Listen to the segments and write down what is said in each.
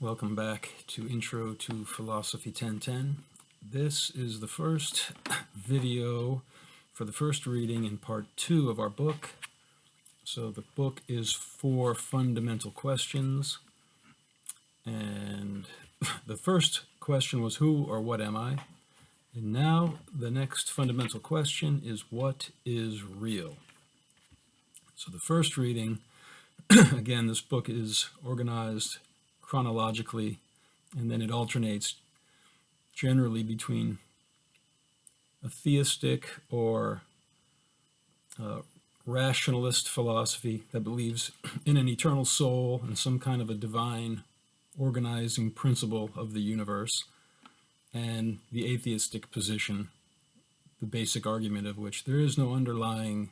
Welcome back to Intro to Philosophy 1010. This is the first video for the first reading in part 2 of our book. So the book is 4 fundamental questions, and the first question was who or what am I? And now the next fundamental question is what is real? So the first reading, again, this book is organized chronologically, and then it alternates generally between a theistic or rationalist philosophy that believes in an eternal soul and some kind of a divine organizing principle of the universe, and the atheistic position, the basic argument of which there is no underlying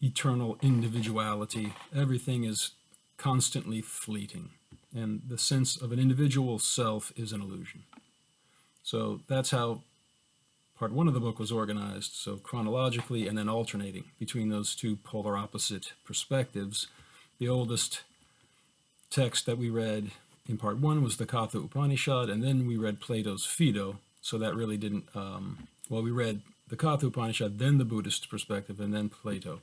eternal individuality. Everything is constantly fleeting, and the sense of an individual self is an illusion. So that's how part 1 of the book was organized, so chronologically and then alternating between those two polar opposite perspectives. The oldest text that we read in part 1 was the Katha Upanishad, and then we read Plato's Phaedo, so that really didn't, we read the Katha Upanishad, then the Buddhist perspective, and then Plato.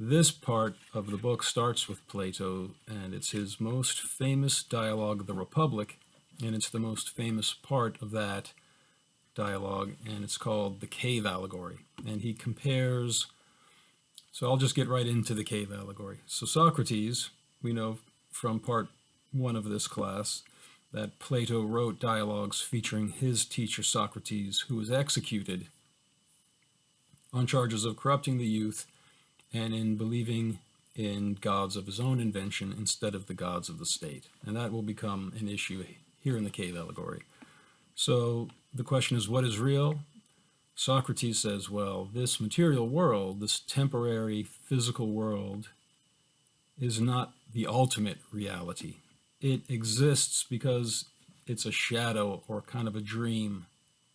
This part of the book starts with Plato, and it's his most famous dialogue, The Republic, and it's the most famous part of that dialogue, and it's called the cave allegory. And he compares, so I'll just get right into the cave allegory. So Socrates, we know from part 1 of this class that Plato wrote dialogues featuring his teacher Socrates, who was executed on charges of corrupting the youth and in believing in gods of his own invention instead of the gods of the state. And that will become an issue here in the cave allegory. So the question is, what is real? Socrates says, well, this material world, this temporary physical world, is not the ultimate reality. It exists because it's a shadow or kind of a dream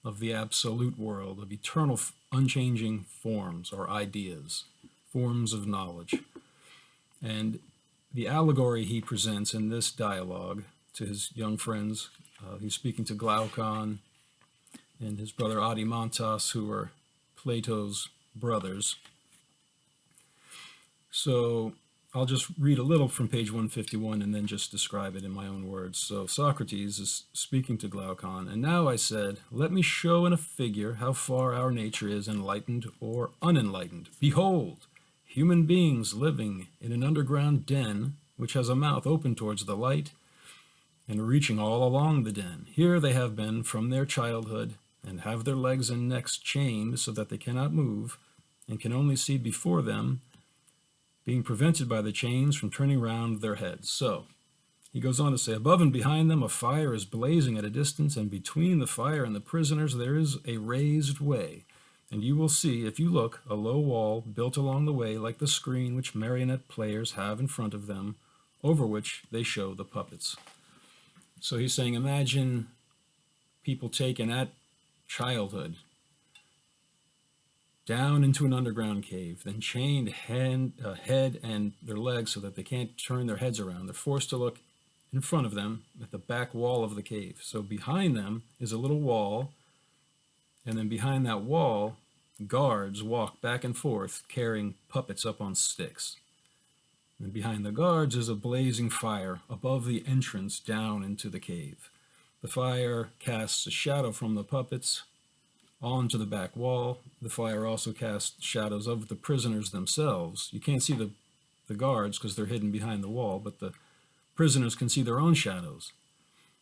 of the absolute world, of eternal, unchanging forms or ideas, forms of knowledge. And the allegory he presents in this dialogue to his young friends, he's speaking to Glaucon and his brother Adimantas, who are Plato's brothers. So I'll just read a little from page 151 and then just describe it in my own words. So Socrates is speaking to Glaucon, and now I said, let me show in a figure how far our nature is enlightened or unenlightened. Behold, human beings living in an underground den, which has a mouth open towards the light and reaching all along the den. Here they have been from their childhood and have their legs and necks chained so that they cannot move and can only see before them, being prevented by the chains from turning round their heads. So he goes on to say, above and behind them a fire is blazing at a distance, and between the fire and the prisoners there is a raised way. And you will see, if you look, a low wall built along the way like the screen which marionette players have in front of them, over which they show the puppets. So he's saying, imagine people taken at childhood down into an underground cave, then chained head and their legs so that they can't turn their heads around. They're forced to look in front of them at the back wall of the cave. So behind them is a little wall, and then behind that wall, guards walk back and forth carrying puppets up on sticks. And behind the guards is a blazing fire above the entrance down into the cave. The fire casts a shadow from the puppets onto the back wall. The fire also casts shadows of the prisoners themselves. You can't see the guards because they're hidden behind the wall, but the prisoners can see their own shadows.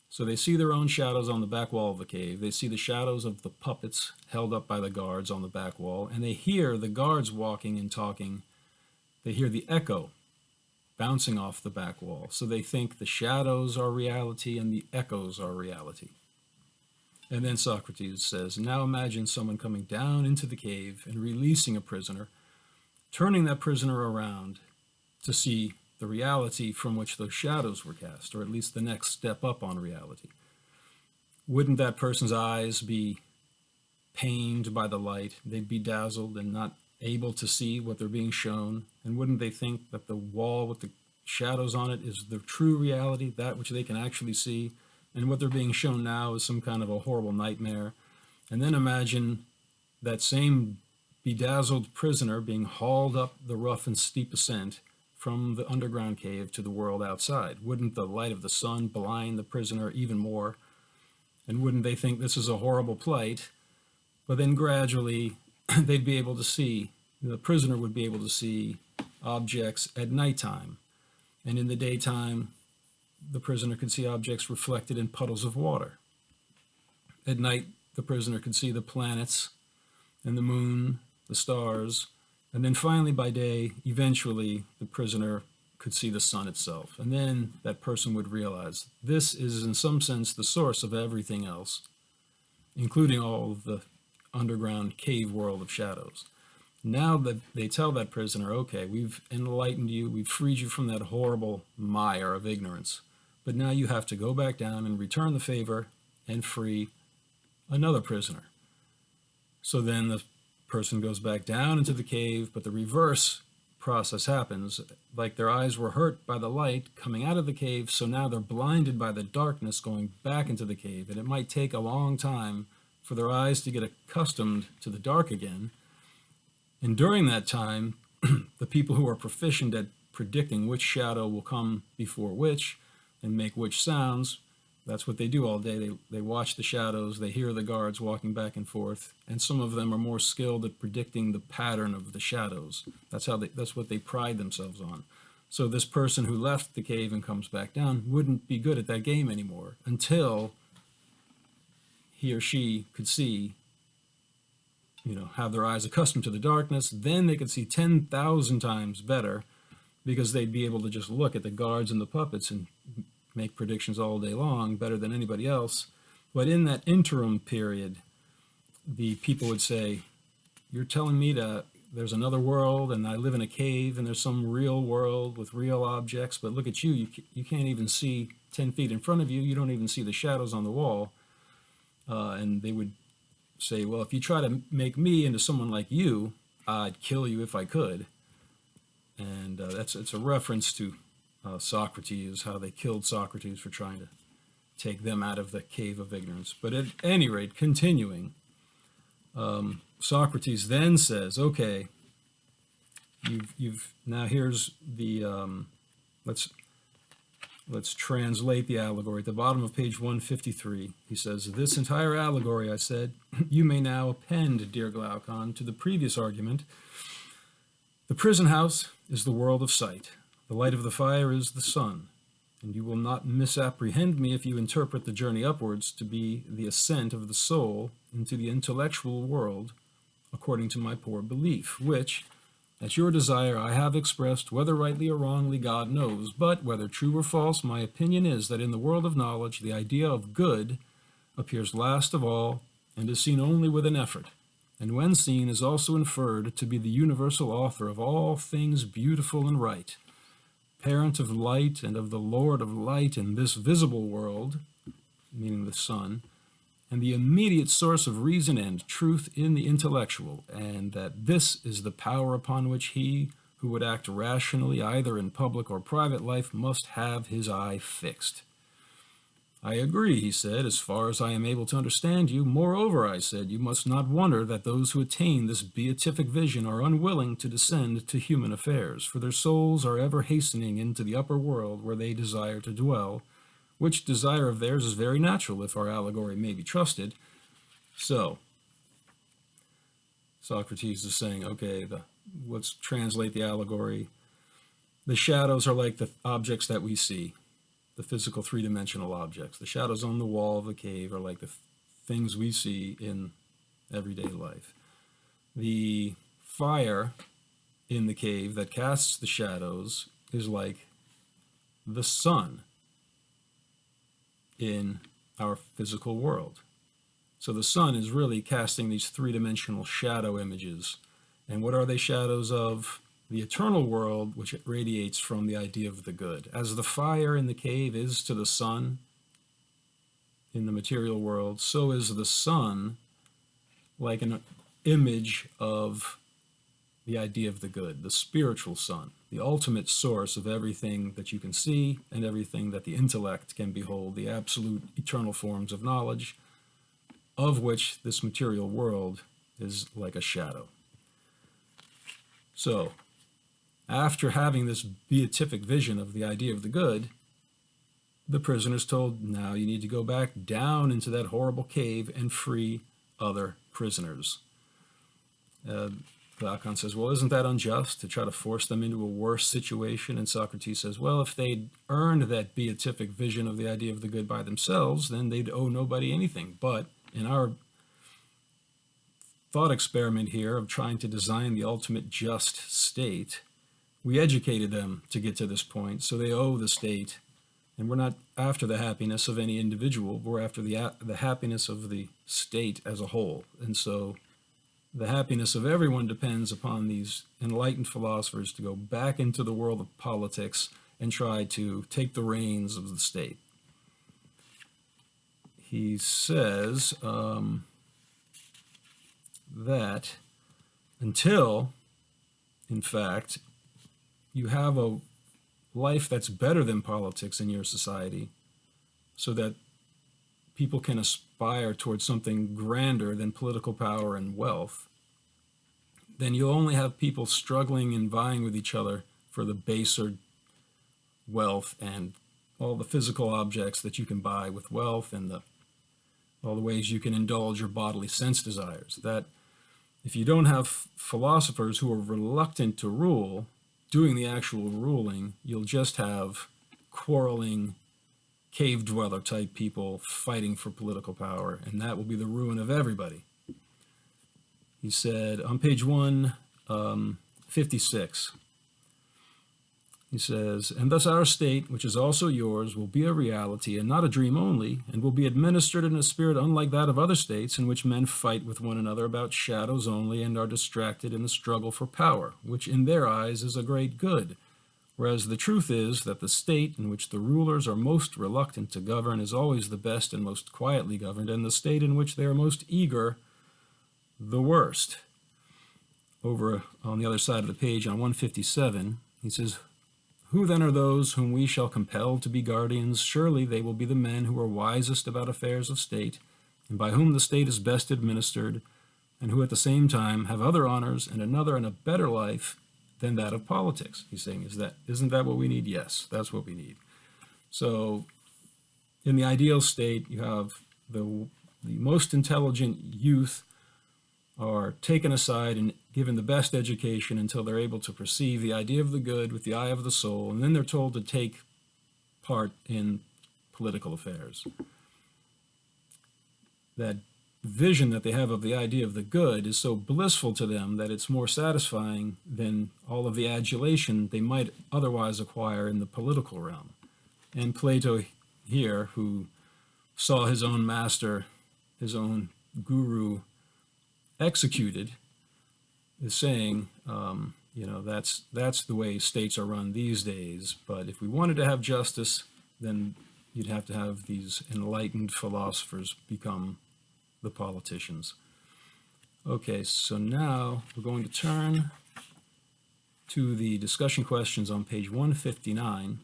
So they see their own shadows on the back wall of the cave. They see the shadows of the puppets held up by the guards on the back wall, and they hear the guards walking and talking. They hear the echo bouncing off the back wall. So they think the shadows are reality and the echoes are reality. And then Socrates says, now imagine someone coming down into the cave and releasing a prisoner, turning that prisoner around to see the reality from which those shadows were cast, or at least the next step up on reality. Wouldn't that person's eyes be pained by the light? They'd be dazzled and not able to see what they're being shown. And wouldn't they think that the wall with the shadows on it is the true reality, that which they can actually see, and what they're being shown now is some kind of a horrible nightmare. And then imagine that same bedazzled prisoner being hauled up the rough and steep ascent from the underground cave to the world outside. Wouldn't the light of the sun blind the prisoner even more? And wouldn't they think this is a horrible plight? But then gradually they'd be able to see, the prisoner would be able to see objects at nighttime. And in the daytime, the prisoner could see objects reflected in puddles of water. At night, the prisoner could see the planets and the moon, the stars, and then finally by day, eventually, the prisoner could see the sun itself. And then that person would realize this is in some sense the source of everything else, including all of the underground cave world of shadows. Now that they tell that prisoner, okay, we've enlightened you, we've freed you from that horrible mire of ignorance, but now you have to go back down and return the favor and free another prisoner. So then the person goes back down into the cave, but the reverse process happens. Like their eyes were hurt by the light coming out of the cave, so now they're blinded by the darkness going back into the cave. And it might take a long time for their eyes to get accustomed to the dark again. And during that time, the people who are proficient at predicting which shadow will come before which and make which sounds, that's what they do all day. They watch the shadows, they hear the guards walking back and forth, and some of them are more skilled at predicting the pattern of the shadows. That's what they pride themselves on. So this person who left the cave and comes back down wouldn't be good at that game anymore until he or she could see, have their eyes accustomed to the darkness. Then they could see 10,000 times better because they'd be able to just look at the guards and the puppets and make predictions all day long, better than anybody else. But in that interim period, the people would say, you're telling me that there's another world and I live in a cave and there's some real world with real objects, but look at you can't even see 10 feet in front of you. You don't even see the shadows on the wall. And they would say, well, if you try to make me into someone like you, I'd kill you if I could. And it's a reference to Socrates, how they killed Socrates for trying to take them out of the cave of ignorance. But at any rate, continuing, Socrates then says, okay, now here's the, let's translate the allegory. At the bottom of page 153, he says, this entire allegory, I said, you may now append, dear Glaucon, to the previous argument. The prison house is the world of sight. The light of the fire is the sun, and you will not misapprehend me if you interpret the journey upwards to be the ascent of the soul into the intellectual world, according to my poor belief, which, at your desire, I have expressed, whether rightly or wrongly, God knows. But whether true or false, my opinion is that in the world of knowledge, the idea of good appears last of all and is seen only with an effort, and when seen is also inferred to be the universal author of all things beautiful and right, parent of light and of the Lord of light in this visible world, meaning the sun, and the immediate source of reason and truth in the intellectual, and that this is the power upon which he who would act rationally either in public or private life must have his eye fixed. I agree, he said, as far as I am able to understand you. Moreover, I said, you must not wonder that those who attain this beatific vision are unwilling to descend to human affairs, for their souls are ever hastening into the upper world where they desire to dwell, which desire of theirs is very natural if our allegory may be trusted. So, Socrates is saying, okay, let's translate the allegory. The shadows are like the objects that we see, the physical three-dimensional objects. The shadows on the wall of the cave are like the things we see in everyday life. The fire in the cave that casts the shadows is like the sun in our physical world. So the sun is really casting these three-dimensional shadow images. And what are they shadows of? The eternal world, which radiates from the idea of the good. As the fire in the cave is to the sun in the material world, so is the sun like an image of the idea of the good, the spiritual sun, the ultimate source of everything that you can see and everything that the intellect can behold, the absolute eternal forms of knowledge, of which this material world is like a shadow. So, after having this beatific vision of the idea of the good, the prisoner's told, now you need to go back down into that horrible cave and free other prisoners. Glaucon says, well, isn't that unjust to try to force them into a worse situation? And Socrates says, well, if they'd earned that beatific vision of the idea of the good by themselves, then they'd owe nobody anything. But in our thought experiment here of trying to design the ultimate just state, we educated them to get to this point, so they owe the state. And we're not after the happiness of any individual, we're after the happiness of the state as a whole. And so the happiness of everyone depends upon these enlightened philosophers to go back into the world of politics and try to take the reins of the state. He says that until, in fact, you have a life that's better than politics in your society, so that people can aspire towards something grander than political power and wealth, then you'll only have people struggling and vying with each other for the baser wealth and all the physical objects that you can buy with wealth and all the ways you can indulge your bodily sense desires. That if you don't have philosophers who are reluctant to rule doing the actual ruling, you'll just have quarreling cave dweller type people fighting for political power, and that will be the ruin of everybody. He said on page 156, he says, and thus our state, which is also yours, will be a reality and not a dream only, and will be administered in a spirit unlike that of other states in which men fight with one another about shadows only and are distracted in the struggle for power, which in their eyes is a great good. Whereas the truth is that the state in which the rulers are most reluctant to govern is always the best and most quietly governed, and the state in which they are most eager, the worst. Over on the other side of the page on 157, he says, who then are those whom we shall compel to be guardians? Surely they will be the men who are wisest about affairs of state, and by whom the state is best administered, and who at the same time have other honors and another and a better life than that of politics. He's saying, isn't that what we need? Yes, that's what we need. So in the ideal state, you have the most intelligent youth are taken aside and given the best education until they're able to perceive the idea of the good with the eye of the soul, and then they're told to take part in political affairs. That vision that they have of the idea of the good is so blissful to them that it's more satisfying than all of the adulation they might otherwise acquire in the political realm. And Plato here, who saw his own master, his own guru, executed, is saying, that's the way states are run these days. But if we wanted to have justice, then you'd have to have these enlightened philosophers become the politicians. Okay, so now we're going to turn to the discussion questions on page 159.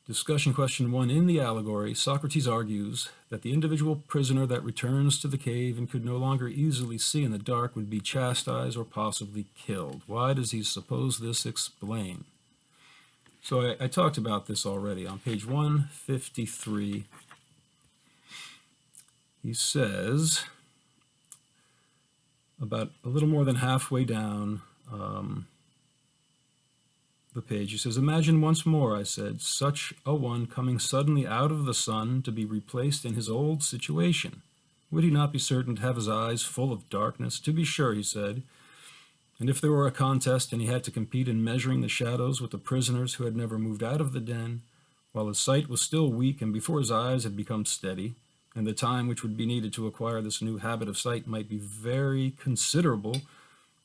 Discussion question 1. In the Allegory, Socrates argues that the individual prisoner that returns to the cave and could no longer easily see in the dark would be chastised or possibly killed. Why does he suppose this? Explain. So I talked about this already. On page 153, he says, about a little more than halfway down the page, he says, imagine once more, I said, such a one coming suddenly out of the sun to be replaced in his old situation. Would he not be certain to have his eyes full of darkness? To be sure, he said. And if there were a contest and he had to compete in measuring the shadows with the prisoners who had never moved out of the den, while his sight was still weak and before his eyes had become steady, and the time which would be needed to acquire this new habit of sight might be very considerable,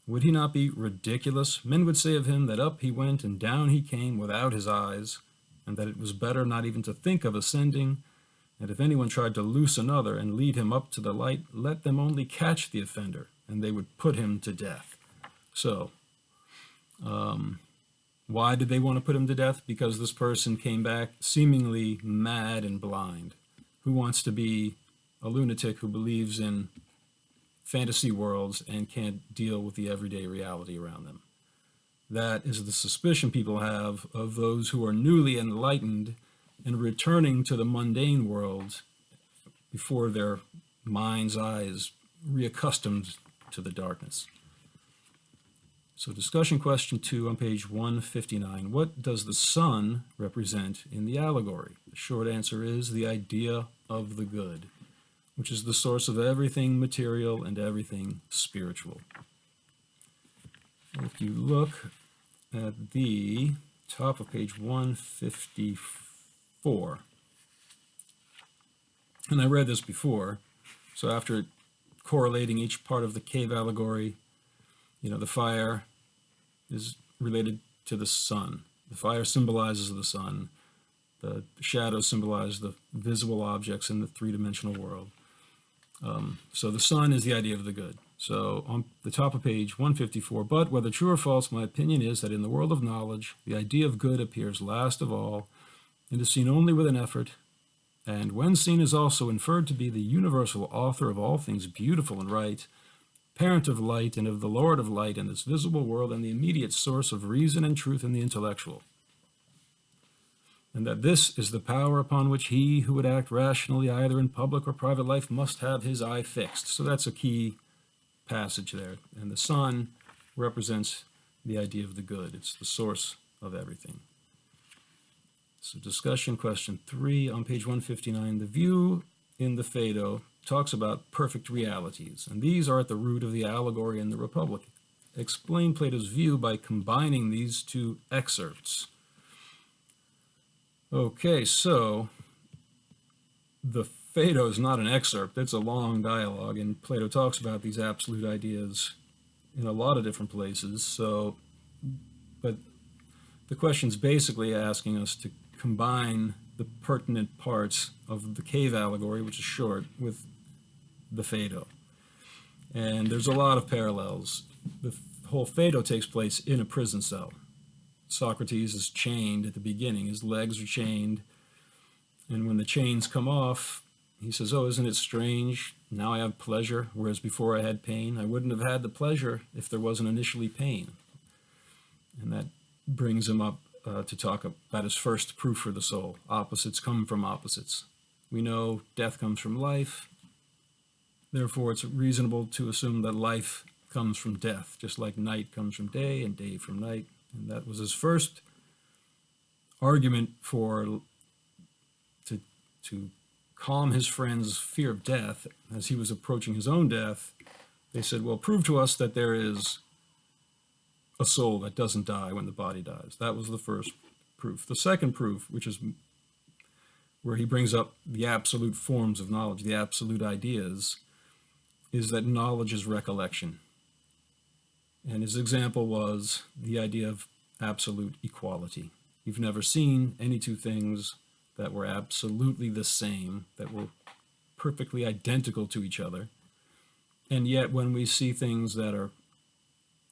would he not be ridiculous? Men would say of him that up he went and down he came without his eyes, and that it was better not even to think of ascending, and if anyone tried to loose another and lead him up to the light, let them only catch the offender, and they would put him to death. So, Why did they want to put him to death? Because this person came back seemingly mad and blind. Who wants to be a lunatic who believes in fantasy worlds and can't deal with the everyday reality around them? That is the suspicion people have of those who are newly enlightened and returning to the mundane world before their mind's eye is reaccustomed to the darkness. So discussion question 2 on page 159. What does the sun represent in the allegory? The short answer is the idea of the good, which is the source of everything material and everything spiritual. If you look at the top of page 154, and I read this before, so after correlating each part of the cave allegory, the fire is related to the sun. The fire symbolizes the sun. The shadows symbolize the visible objects in the three-dimensional world. So the sun is the idea of the good. So on the top of page 154, but whether true or false, my opinion is that in the world of knowledge, the idea of good appears last of all and is seen only with an effort, and when seen is also inferred to be the universal author of all things beautiful and right, parent of light and of the Lord of light in this visible world, and the immediate source of reason and truth in the intellectual. And that this is the power upon which he who would act rationally either in public or private life must have his eye fixed. So that's a key passage there. And the sun represents the idea of the good. It's the source of everything. So discussion question 3 on page 159. The view in the Phaedo talks about perfect realities, and these are at the root of the allegory and the Republic. Explain Plato's view by combining these two excerpts. Okay, so the Phaedo is not an excerpt. It's a long dialogue, and Plato talks about these absolute ideas in a lot of different places. But the question's basically asking us to combine the pertinent parts of the cave allegory, which is short, with the Phaedo. And there's a lot of parallels. The whole Phaedo takes place in a prison cell. Socrates is chained at the beginning. His legs are chained. And when the chains come off, he says, "Oh, isn't it strange? Now I have pleasure, whereas before I had pain. I wouldn't have had the pleasure if there wasn't initially pain." And that brings him up to talk about his first proof for the soul. Opposites come from opposites. We know death comes from life. Therefore, it's reasonable to assume that life comes from death, just like night comes from day and day from night. And that was his first argument to calm his friend's fear of death as he was approaching his own death. They said, well, prove to us that there is a soul that doesn't die when the body dies. That was the first proof. The second proof, which is where he brings up the absolute forms of knowledge, the absolute ideas, is that knowledge is recollection. And his example was the idea of absolute equality. You've never seen any two things that were absolutely the same, that were perfectly identical to each other. And yet when we see things that are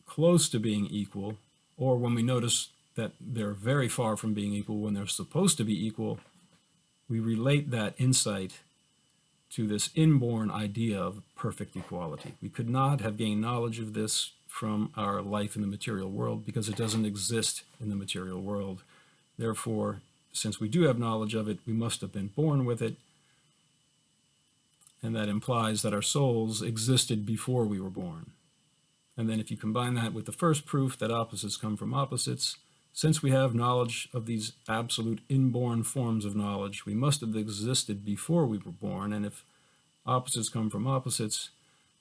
close to being equal, or when we notice that they're very far from being equal when they're supposed to be equal, we relate that insight to this inborn idea of perfect equality. We could not have gained knowledge of this from our life in the material world because it doesn't exist in the material world. Therefore, since we do have knowledge of it, we must have been born with it. And that implies that our souls existed before we were born. And then if you combine that with the first proof that opposites come from opposites, since we have knowledge of these absolute inborn forms of knowledge, we must have existed before we were born. And if opposites come from opposites,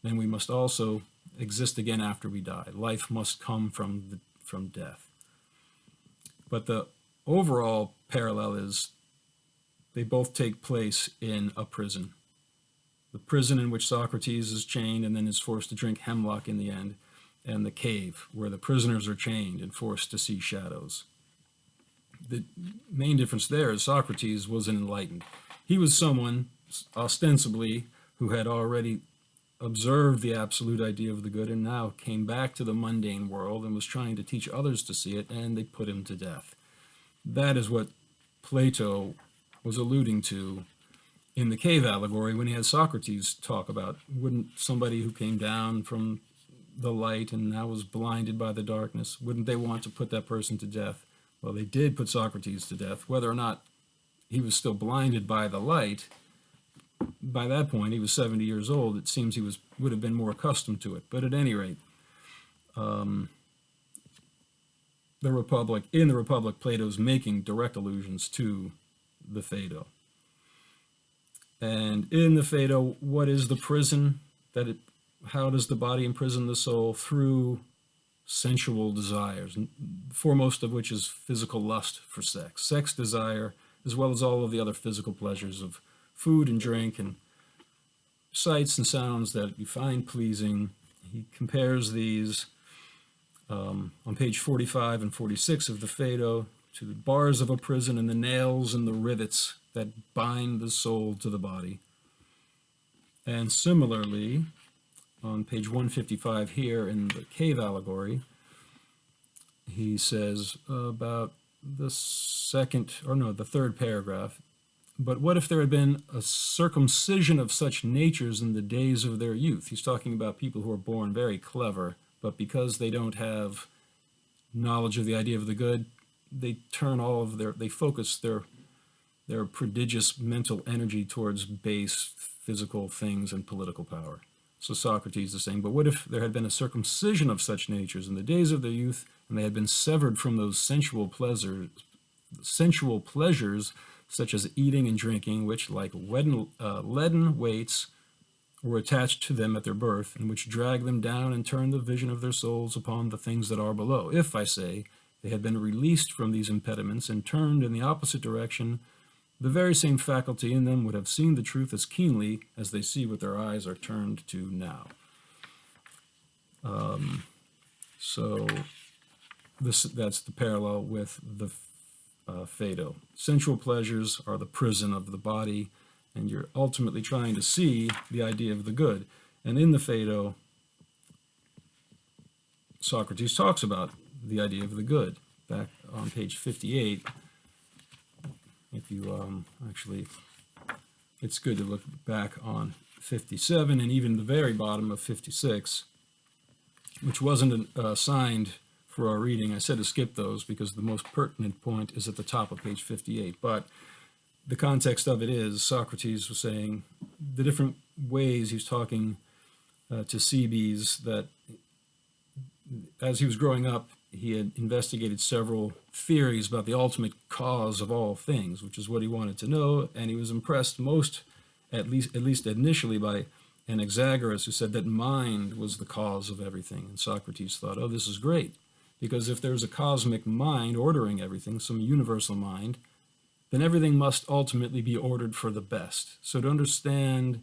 then we must also exist again after we die. Life must come from death. But the overall parallel is they both take place in a prison. The prison in which Socrates is chained and then is forced to drink hemlock in the end, and the cave where the prisoners are chained and forced to see shadows. The main difference there is Socrates was an enlightened. He was someone, ostensibly, who had already observed the absolute idea of the good and now came back to the mundane world and was trying to teach others to see it, and they put him to death. That is what Plato was alluding to in the cave allegory when he had Socrates talk about, wouldn't somebody who came down from the light and now was blinded by the darkness, wouldn't they want to put that person to death? Well, they did put Socrates to death. Whether or not he was still blinded by the light, by that point, he was 70 years old. It seems he would have been more accustomed to it. But at any rate, in the Republic, Plato's making direct allusions to the Phaedo. And in the Phaedo, what is the prison? How does the body imprison the soul? Through sensual desires, foremost of which is physical lust for sex. Sex desire, as well as all of the other physical pleasures of food and drink and sights and sounds that you find pleasing. He compares these on page 45 and 46 of the Phaedo to the bars of a prison and the nails and the rivets that bind the soul to the body. And similarly, on page 155 here in the cave allegory, he says about the third paragraph, but what if there had been a circumcision of such natures in the days of their youth? He's talking about people who are born very clever, but because they don't have knowledge of the idea of the good, they focus their prodigious mental energy towards base physical things and political power. So Socrates is saying, but what if there had been a circumcision of such natures in the days of their youth, and they had been severed from those sensual pleasures such as eating and drinking, which, like leaden weights, were attached to them at their birth, and which drag them down and turn the vision of their souls upon the things that are below. If, I say, they had been released from these impediments and turned in the opposite direction, the very same faculty in them would have seen the truth as keenly as they see what their eyes are turned to now. So that's the parallel with the Phaedo. Sensual pleasures are the prison of the body, and you're ultimately trying to see the idea of the good. And in the Phaedo, Socrates talks about the idea of the good. Back on page 58, if you actually, it's good to look back on 57 and even the very bottom of 56, which wasn't assigned for our reading. I said to skip those because the most pertinent point is at the top of page 58. But the context of it is Socrates was saying the different ways he's talking to Cebes, that as he was growing up, he had investigated several theories about the ultimate cause of all things, which is what he wanted to know, and he was impressed at least initially, by Anaxagoras, who said that mind was the cause of everything. And Socrates thought, oh, this is great, because if there's a cosmic mind ordering everything, some universal mind, then everything must ultimately be ordered for the best. So to understand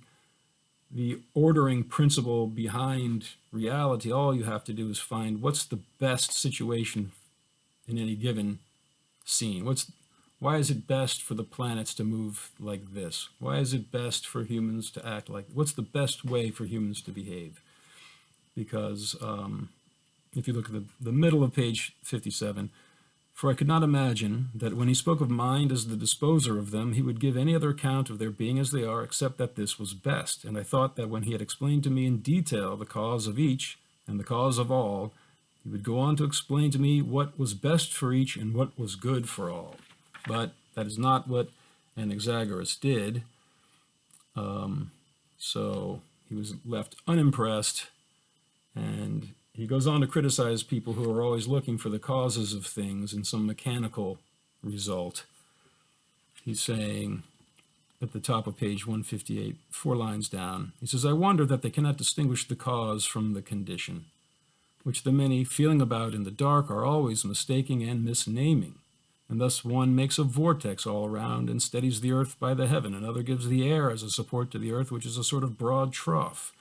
the ordering principle behind reality, all you have to do is find what's the best situation in any given scene. Why is it best for the planets to move like this? Why is it best for humans to act like, what's the best way for humans to behave? Because if you look at the middle of page 57, for I could not imagine that when he spoke of mind as the disposer of them, he would give any other account of their being as they are, except that this was best. And I thought that when he had explained to me in detail the cause of each and the cause of all, he would go on to explain to me what was best for each and what was good for all. But that is not what Anaxagoras did. So he was left unimpressed, and he goes on to criticize people who are always looking for the causes of things in some mechanical result. He's saying at the top of page 158, 4 lines down, he says, I wonder that they cannot distinguish the cause from the condition, which the many, feeling about in the dark, are always mistaking and misnaming. And thus one makes a vortex all around and steadies the earth by the heaven. Another gives the air as a support to the earth, which is a sort of broad trough.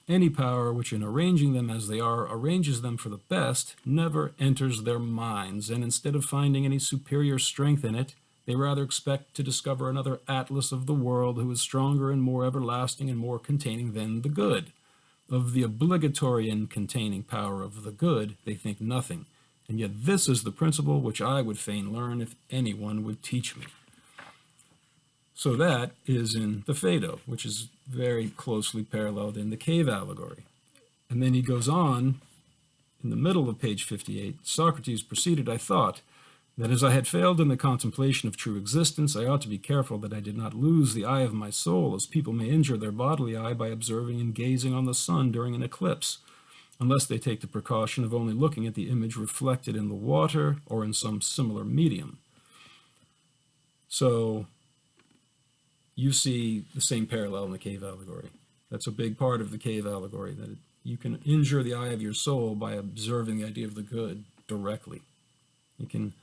Any power which in arranging them as they are arranges them for the best never enters their minds, and instead of finding any superior strength in it, they rather expect to discover another Atlas of the world who is stronger and more everlasting and more containing than the good. Of the obligatory and containing power of the good, they think nothing. And yet this is the principle which I would fain learn if anyone would teach me. So that is in the Phaedo, which is very closely paralleled in the cave allegory. And then he goes on, in the middle of page 58, Socrates proceeded, I thought, that as I had failed in the contemplation of true existence, I ought to be careful that I did not lose the eye of my soul, as people may injure their bodily eye by observing and gazing on the sun during an eclipse, unless they take the precaution of only looking at the image reflected in the water or in some similar medium. So you see the same parallel in the cave allegory. That's a big part of the cave allegory, that you can injure the eye of your soul by observing the idea of the good directly. You can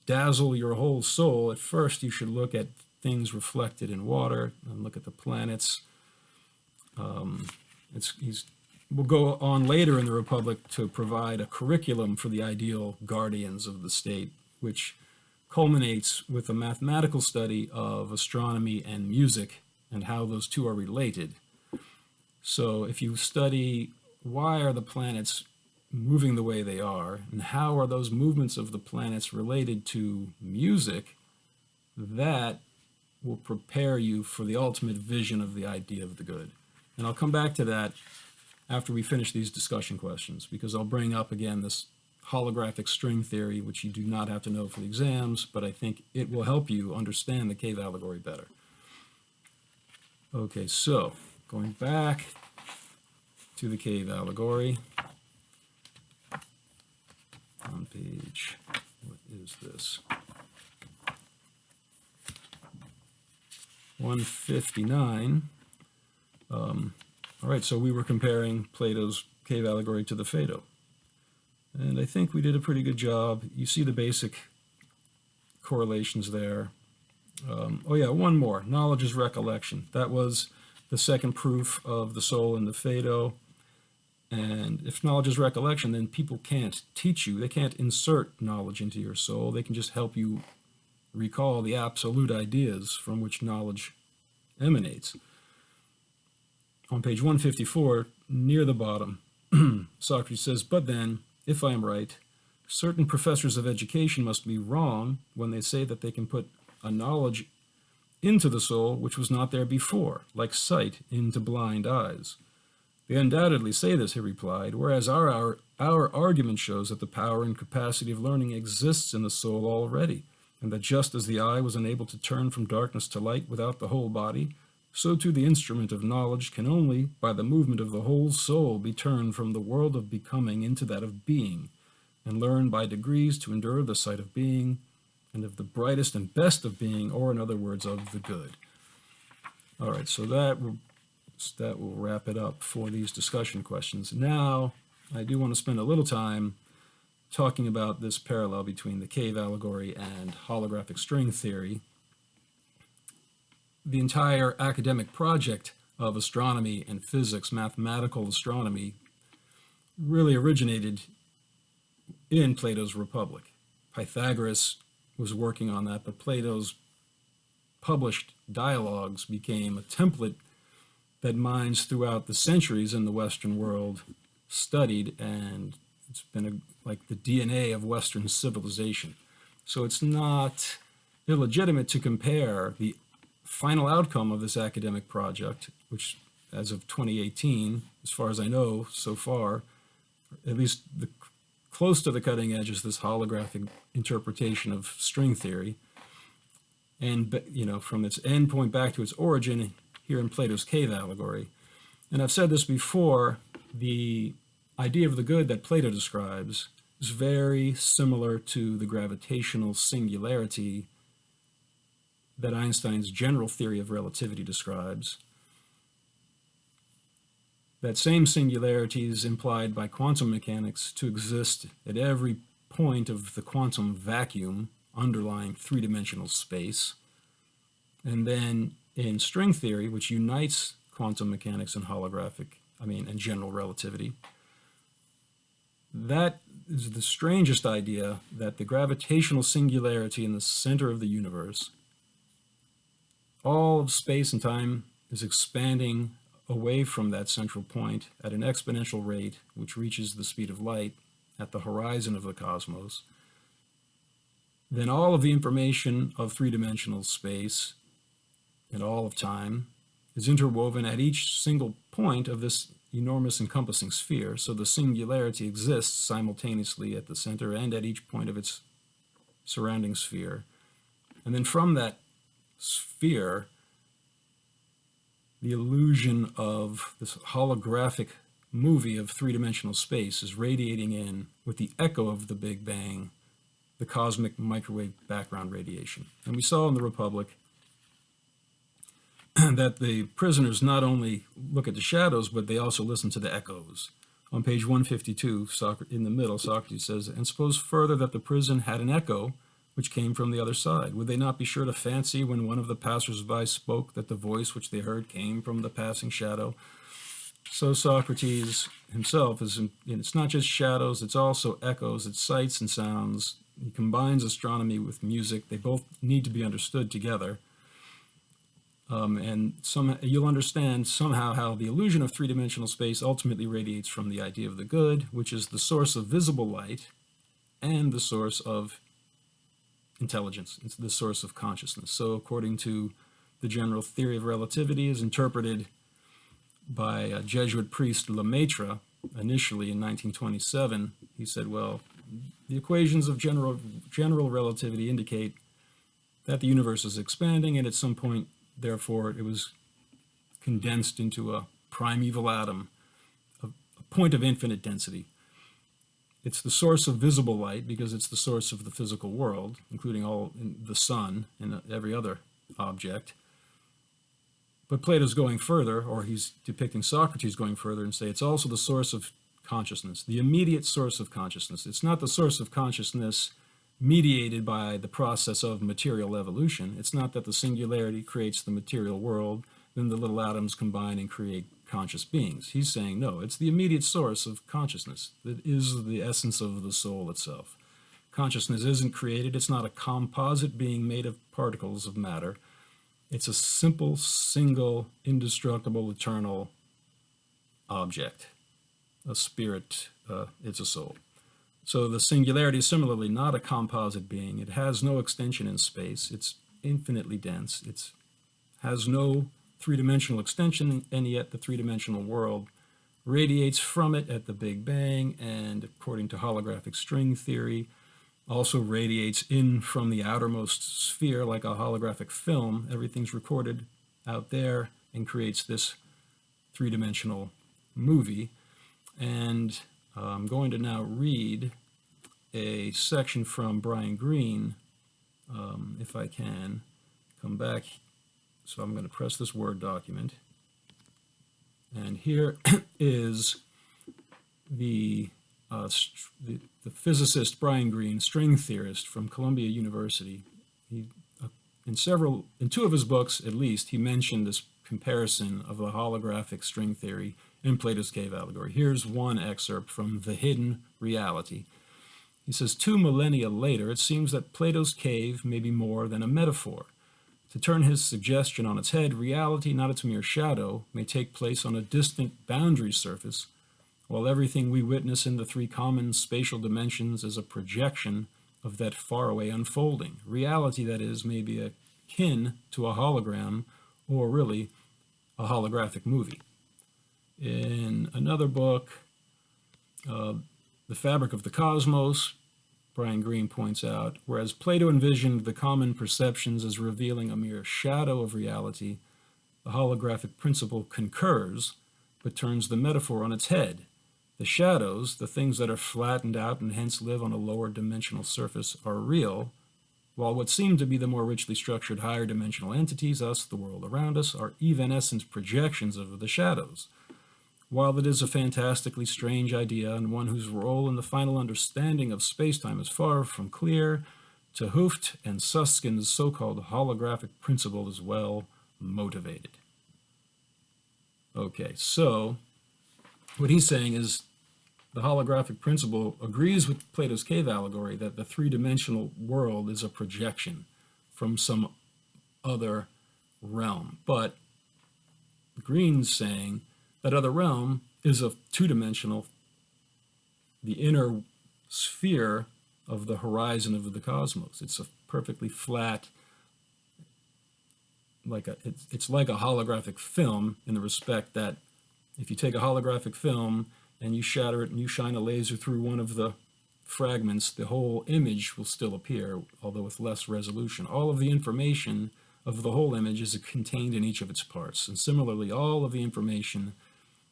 dazzle your whole soul. At first, you should look at things reflected in water and look at the planets. We'll go on later in the Republic to provide a curriculum for the ideal guardians of the state, which culminates with a mathematical study of astronomy and music and how those two are related. So if you study why are the planets moving the way they are, and how are those movements of the planets related to music, that will prepare you for the ultimate vision of the idea of the good. And I'll come back to that after we finish these discussion questions, because I'll bring up again this holographic string theory, which you do not have to know for the exams, but I think it will help you understand the cave allegory better. Okay, so going back to the cave allegory on page, what is this? 159. All right, so we were comparing Plato's cave allegory to the Phaedo. And I think we did a pretty good job. You see the basic correlations there. Oh yeah, one more. Knowledge is recollection. That was the second proof of the soul in the Phaedo. And if knowledge is recollection, then people can't teach you. They can't insert knowledge into your soul. They can just help you recall the absolute ideas from which knowledge emanates. On page 154, near the bottom, Socrates says, but then, if I am right, certain professors of education must be wrong when they say that they can put a knowledge into the soul which was not there before, like sight into blind eyes. They undoubtedly say this, he replied, whereas our argument shows that the power and capacity of learning exists in the soul already, and that just as the eye was unable to turn from darkness to light without the whole body, so too the instrument of knowledge can only, by the movement of the whole soul, be turned from the world of becoming into that of being, and learn by degrees to endure the sight of being, and of the brightest and best of being, or in other words, of the good. All right, so that will wrap it up for these discussion questions. Now, I do want to spend a little time talking about this parallel between the cave allegory and holographic string theory. The entire academic project of astronomy and physics, mathematical astronomy, really originated in Plato's Republic. Pythagoras was working on that, but Plato's published dialogues became a template that minds throughout the centuries in the Western world studied, and it's been like the DNA of Western civilization. So it's not illegitimate to compare the final outcome of this academic project, which as of 2018, as far as I know so far, at least close to the cutting edge is this holographic interpretation of string theory. And, you know, from its end point back to its origin here in Plato's cave allegory. And I've said this before, the idea of the good that Plato describes is very similar to the gravitational singularity that Einstein's general theory of relativity describes. That same singularity is implied by quantum mechanics to exist at every point of the quantum vacuum underlying three-dimensional space. And then in string theory, which unites quantum mechanics and and general relativity, that is the strangest idea, that the gravitational singularity in the center of the universe, all of space and time is expanding away from that central point at an exponential rate, which reaches the speed of light at the horizon of the cosmos, then all of the information of three-dimensional space and all of time is interwoven at each single point of this enormous encompassing sphere, so the singularity exists simultaneously at the center and at each point of its surrounding sphere. And then from that sphere, the illusion of this holographic movie of three-dimensional space is radiating in with the echo of the Big Bang, the cosmic microwave background radiation. And we saw in the Republic that the prisoners not only look at the shadows, but they also listen to the echoes. On page 152, in the middle, Socrates says, "And suppose further that the prison had an echo which came from the other side. Would they not be sure to fancy when one of the passers-by spoke that the voice which they heard came from the passing shadow?" So Socrates himself it's not just shadows, it's also echoes, it's sights and sounds. He combines astronomy with music. They both need to be understood together. And you'll understand somehow how the illusion of three-dimensional space ultimately radiates from the idea of the good, which is the source of visible light and the source of intelligence. It's the source of consciousness. So according to the general theory of relativity, is interpreted by a Jesuit priest Lemaitre initially in 1927, he said, well, the equations of general relativity indicate that the universe is expanding, and at some point, therefore, it was condensed into a primeval atom, a point of infinite density. It's the source of visible light because it's the source of the physical world, including all the sun and every other object. But Plato's going further, or he's depicting Socrates going further and say it's also the source of consciousness, the immediate source of consciousness. It's not the source of consciousness mediated by the process of material evolution. It's not that the singularity creates the material world, then the little atoms combine and create conscious beings. He's saying, no, it's the immediate source of consciousness that is the essence of the soul itself. Consciousness isn't created. It's not a composite being made of particles of matter. It's a simple, single, indestructible, eternal object, a spirit. It's a soul. So the singularity is similarly not a composite being. It has no extension in space. It's infinitely dense. It has no three-dimensional extension, and yet the three-dimensional world radiates from it at the Big Bang, and according to holographic string theory, also radiates in from the outermost sphere like a holographic film. Everything's recorded out there and creates this three-dimensional movie. And I'm going to now read a section from Brian Greene, if I can come back. So I'm going to press this Word document. And here is the physicist Brian Greene, string theorist from Columbia University. He, in two of his books, at least, he mentioned this comparison of the holographic string theory in Plato's cave allegory. Here's one excerpt from The Hidden Reality. He says, 2 millennia later, it seems that Plato's cave may be more than a metaphor. To turn his suggestion on its head, reality, not its mere shadow, may take place on a distant boundary surface, while everything we witness in the three common spatial dimensions is a projection of that faraway unfolding. Reality, that is, may be akin to a hologram, or really a holographic movie. In another book, The Fabric of the Cosmos, Brian Greene points out, whereas Plato envisioned the common perceptions as revealing a mere shadow of reality, the holographic principle concurs, but turns the metaphor on its head. The shadows, the things that are flattened out and hence live on a lower dimensional surface, are real, while what seem to be the more richly structured higher dimensional entities, us, the world around us, are evanescent projections of the shadows. While it is a fantastically strange idea and one whose role in the final understanding of space-time is far from clear, 't Hooft and Susskind's so-called holographic principle is well motivated. Okay, so what he's saying is the holographic principle agrees with Plato's cave allegory that the three-dimensional world is a projection from some other realm. But Green's saying, that other realm is a two-dimensional, the inner sphere of the horizon of the cosmos. It's a perfectly flat, it's like a holographic film in the respect that if you take a holographic film and you shatter it and you shine a laser through one of the fragments, the whole image will still appear, although with less resolution. All of the information of the whole image is contained in each of its parts. And similarly, all of the information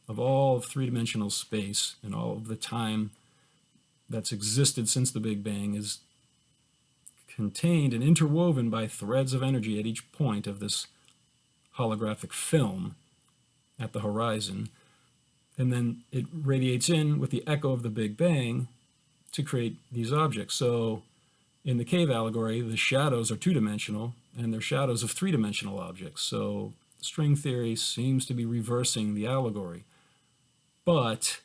of all of three-dimensional space and all of the time that's existed since the Big Bang is contained and interwoven by threads of energy at each point of this holographic film at the horizon. And then it radiates in with the echo of the Big Bang to create these objects. So in the cave allegory, the shadows are two-dimensional, and they're shadows of three-dimensional objects. So string theory seems to be reversing the allegory. But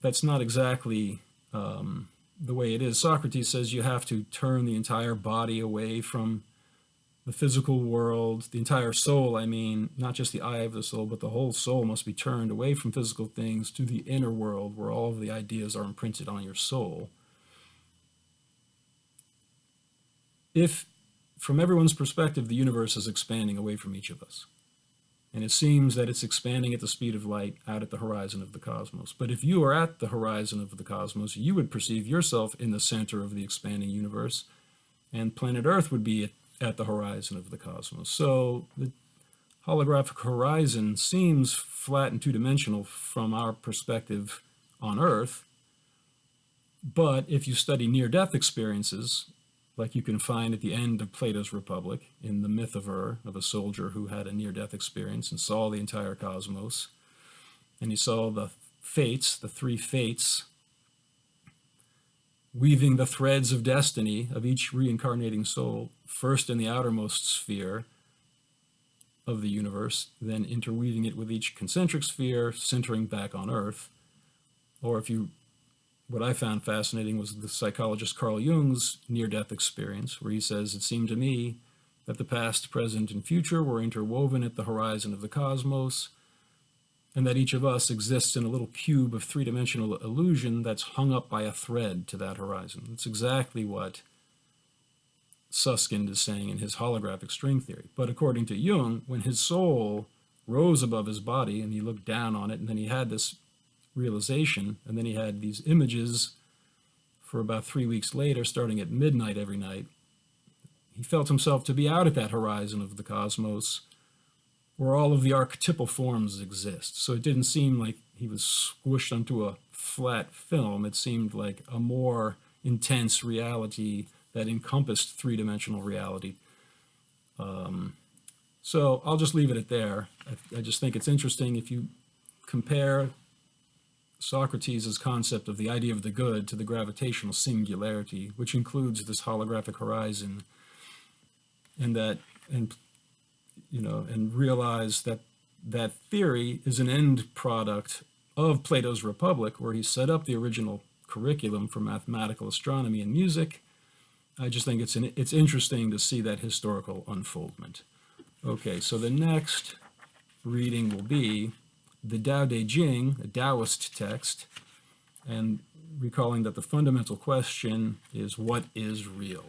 that's not exactly the way it is. Socrates says you have to turn the entire body away from the physical world, the entire soul, I mean, not just the eye of the soul, but the whole soul must be turned away from physical things to the inner world where all of the ideas are imprinted on your soul. If, from everyone's perspective, the universe is expanding away from each of us, and it seems that it's expanding at the speed of light out at the horizon of the cosmos. But if you are at the horizon of the cosmos, you would perceive yourself in the center of the expanding universe, and planet Earth would be at the horizon of the cosmos. So the holographic horizon seems flat and two-dimensional from our perspective on Earth, but if you study near-death experiences, like you can find at the end of Plato's Republic, in the myth of a soldier who had a near-death experience and saw the entire cosmos, and he saw the fates, the three fates, weaving the threads of destiny of each reincarnating soul, first in the outermost sphere of the universe, then interweaving it with each concentric sphere, centering back on Earth. Or what I found fascinating was the psychologist Carl Jung's near-death experience, where he says, it seemed to me that the past, present, and future were interwoven at the horizon of the cosmos, and that each of us exists in a little cube of three-dimensional illusion that's hung up by a thread to that horizon. That's exactly what Susskind is saying in his holographic string theory. But according to Jung, when his soul rose above his body and he looked down on it, and then he had this realization, and then he had these images for about 3 weeks later, starting at midnight every night, he felt himself to be out at that horizon of the cosmos where all of the archetypal forms exist. So it didn't seem like he was squished onto a flat film. It seemed like a more intense reality that encompassed three-dimensional reality. So I'll just leave it at there. I just think it's interesting if you compare Socrates' concept of the idea of the good to the gravitational singularity, which includes this holographic horizon, and realize that that theory is an end product of Plato's Republic, where he set up the original curriculum for mathematical astronomy and music. I just think it's interesting to see that historical unfoldment. Okay, so the next reading will be the Tao Te Ching, a Taoist text, and recalling that the fundamental question is, what is real?